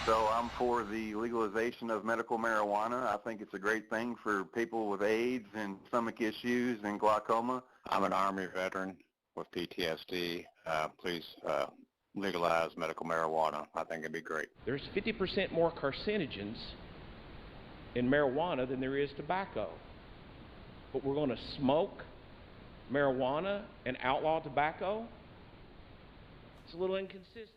So I'm for the legalization of medical marijuana. I think it's a great thing for people with AIDS and stomach issues and glaucoma. I'm an Army veteran with PTSD. Please legalize medical marijuana. I think it'd be great. There's 50% more carcinogens in marijuana than there is tobacco. But we're going to smoke marijuana and outlaw tobacco? It's a little inconsistent.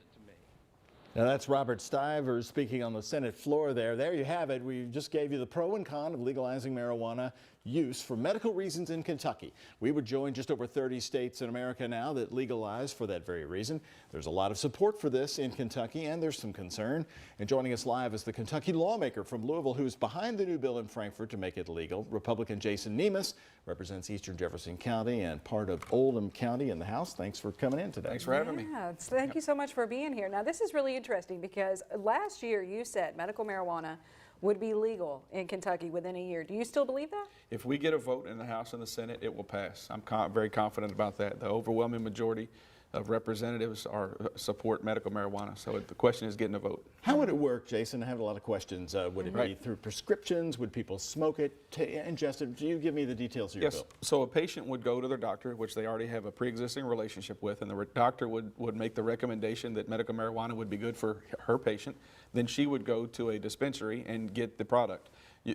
Now that's Robert Stivers speaking on the Senate floor there. There you have it. We just gave you the pro and con of legalizing marijuana use for medical reasons in Kentucky. We would join just over 30 states in America now that legalize for that very reason. There's a lot of support for this in Kentucky, and there's some concern. And joining us live is the Kentucky lawmaker from Louisville who's behind the new bill in Frankfort to make it legal. Republican Jason Nemes represents Eastern Jefferson County and part of Oldham County in the House. Thanks for coming in today. Thanks for having me. Thank you so much for being here. Now, this is really interesting because last year you said medical marijuana would be legal in Kentucky within a year. Do you still believe that? If we get a vote in the House and the Senate, it will pass. I'm very confident about that. The overwhelming majority of representatives support medical marijuana. So the question is getting a vote. How would it work, Jason? I have a lot of questions. Would it be through prescriptions? Would people smoke it, ingest it? Do you give me the details of your bill? So a patient would go to their doctor, which they already have a pre-existing relationship with, and the doctor would make the recommendation that medical marijuana would be good for her patient. Then she would go to a dispensary and get the product.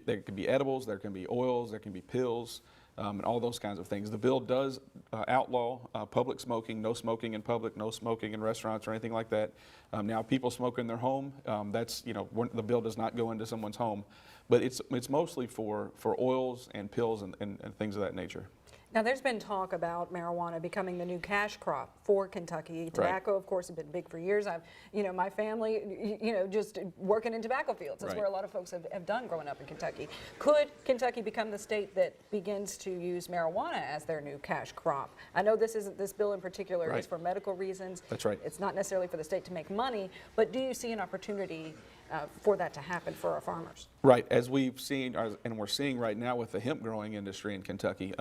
There can be edibles, there can be oils, there can be pills, and all those kinds of things. The bill does outlaw public smoking, no smoking in public, no smoking in restaurants or anything like that. Now, people smoke in their home. That's, the bill does not go into someone's home, but it's mostly for oils and pills and things of that nature. Now, there's been talk about marijuana becoming the new cash crop for Kentucky. Tobacco, of course, has been big for years. I've, my family, just working in tobacco fields. That's where a lot of folks have done growing up in Kentucky. Could Kentucky become the state that begins to use marijuana as their new cash crop? I know this bill in particular is for medical reasons. That's right. It's not necessarily for the state to make money, but do you see an opportunity for that to happen for our farmers? Right, as we've seen, and we're seeing right now with the hemp growing industry in Kentucky,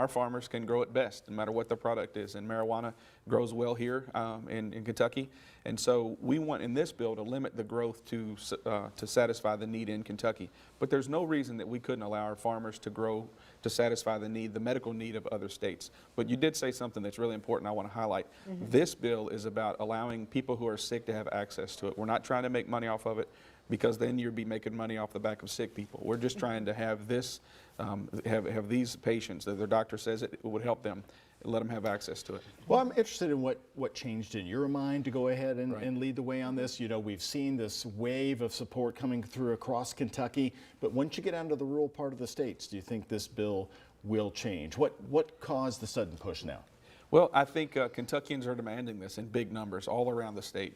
our farmers can grow it best, no matter what the product is, and marijuana grows well here in Kentucky. And so we want in this bill to limit the growth to satisfy the need in Kentucky. But there's no reason that we couldn't allow our farmers to grow to satisfy the need, the medical need of other states. But you did say something that's really important I want to highlight. This bill is about allowing people who are sick to have access to it. We're not trying to make money off of it, because then you'd be making money off the back of sick people. We're just trying to have this, have these patients that their doctor says it would help them, let them have access to it. Well, I'm interested in what changed in your mind to go ahead and lead the way on this. We've seen this wave of support coming through across Kentucky, but once you get out into the rural part of the states, do you think this bill will change? What caused the sudden push now? Well, I think Kentuckians are demanding this in big numbers all around the state.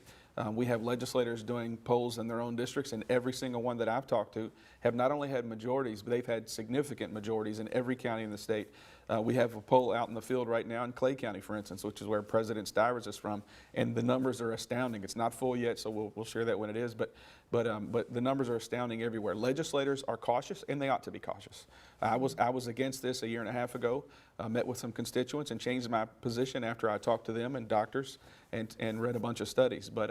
We have legislators doing polls in their own districts, and every single one that I've talked to have not only had majorities, but they've had significant majorities in every county in the state. We have a poll out in the field right now in Clay County, for instance, which is where President Stivers is from, and the numbers are astounding. It's not full yet, so we'll share that when it is, but the numbers are astounding everywhere. Legislators are cautious, and they ought to be cautious. I was against this a year and a half ago. Met with some constituents and changed my position after I talked to them and doctors and read a bunch of studies. But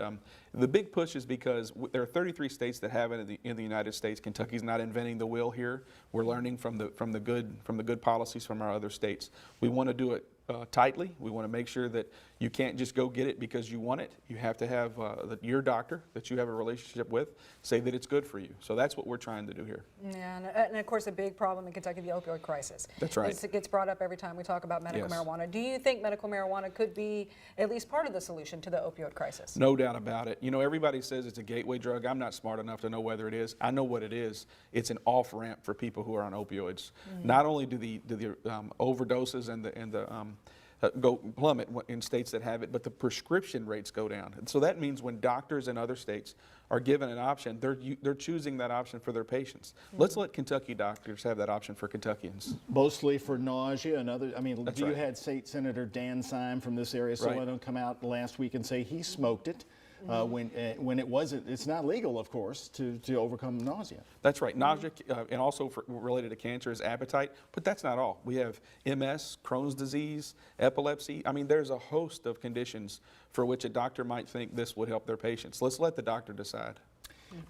the big push is because there are 33 states that have it in the United States. Kentucky's not inventing the wheel here. We're learning from the good policies from our other states. We want to do it tightly. We want to make sure that you can't just go get it because you want it. You have to have your doctor that you have a relationship with say that it's good for you. So that's what we're trying to do here. Yeah, and of course a big problem in Kentucky, the opioid crisis. That's right. It gets brought up every time we talk about medical marijuana. Do you think medical marijuana could be at least part of the solution to the opioid crisis? No doubt about it. Everybody says it's a gateway drug. I'm not smart enough to know whether it is. I know what it is. It's an off-ramp for people who are on opioids. Not only do the overdoses and the go plummet in states that have it, but the prescription rates go down. And so that means when doctors in other states are given an option, they're choosing that option for their patients. Let's let Kentucky doctors have that option for Kentuckians. Mostly for nausea and other, you had State Senator Dan Syme from this area, so I don't come out last week and say he smoked it. When it's not legal, of course, to overcome nausea. That's right. Nausea, and also related to cancer, is appetite, but that's not all. We have MS, Crohn's disease, epilepsy. There's a host of conditions for which a doctor might think this would help their patients. Let's let the doctor decide.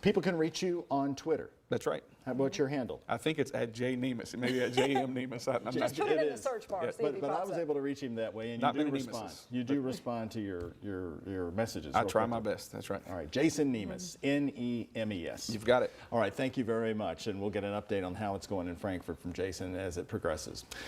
People can reach you on Twitter. That's right. How about your handle? I think it's at J Nemes, maybe at JM Nemes. I'm not Just sure. put it in It the is. search bar. Yeah. See if he But I pops was up. able to reach him that way, and Not you do many respond. Nemeses. You do respond to your messages. I real try my quickly. best. That's right. All right, Jason Nemes, Nemes. You've got it. All right, thank you very much, and we'll get an update on how it's going in Frankfurt from Jason as it progresses.